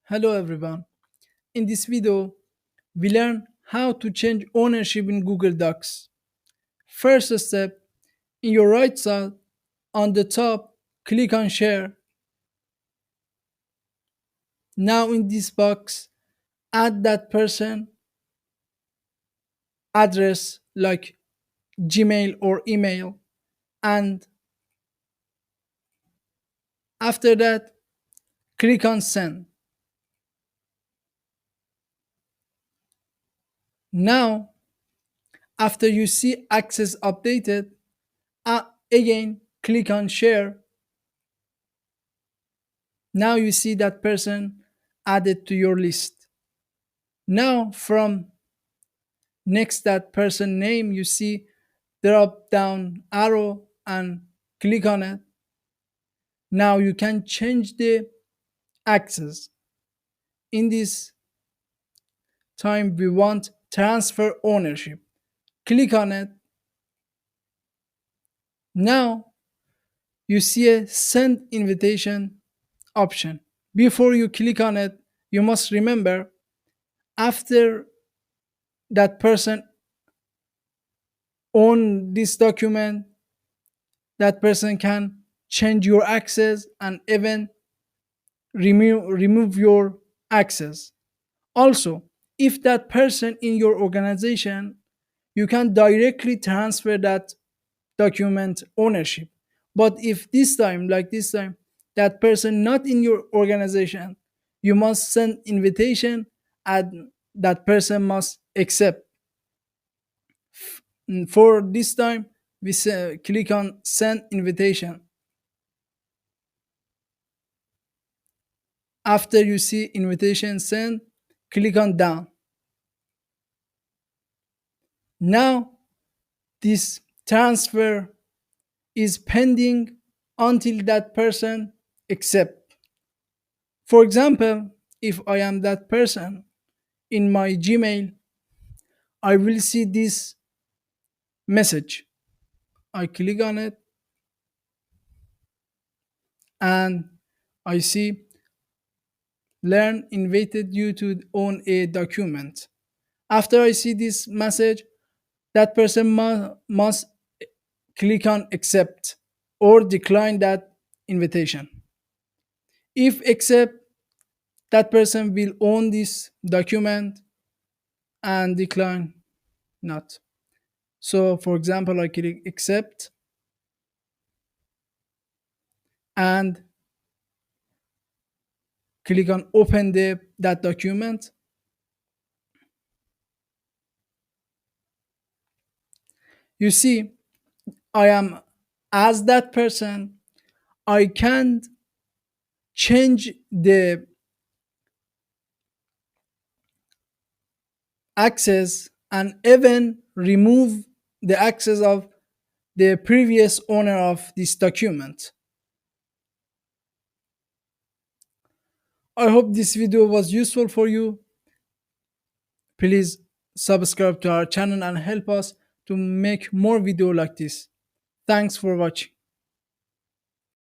Hello everyone. In this video, we learn how to change ownership in Google Docs. First step, in your right side, on the top, click on Share. Now in this box, add that person address like Gmail or email, and after that, click on Send. Now, after you see access updated, again click on Share. Now you see that person added to your list. Now from next that person name, you see drop down arrow and click on it. Now you can change the access. In this time we want transfer ownership. Click on it. Now you see a send invitation option. Before you click on it, you must remember after that person own this document, that person can change your access and even remove your access. Also, if that person in your organization, you can directly transfer that document ownership. But if this time, like this time, that person not in your organization, you must send invitation and that person must accept. For this time, we say, click on send invitation. After you see invitation sent, click on done. Now this transfer is pending until that person accept. For example, if I am that person in my Gmail, I will see this message. I click on it and I see learn invited you to own a document. After I see this message, that person must click on accept or decline that invitation. If accept, that person will own this document, and decline not. So for example, I click accept and click on open that document. You see, I am as that person, I can't change the access and even remove the access of the previous owner of this document. I hope this video was useful for you. Please subscribe to our channel and help us to make more video like this. Thanks for watching.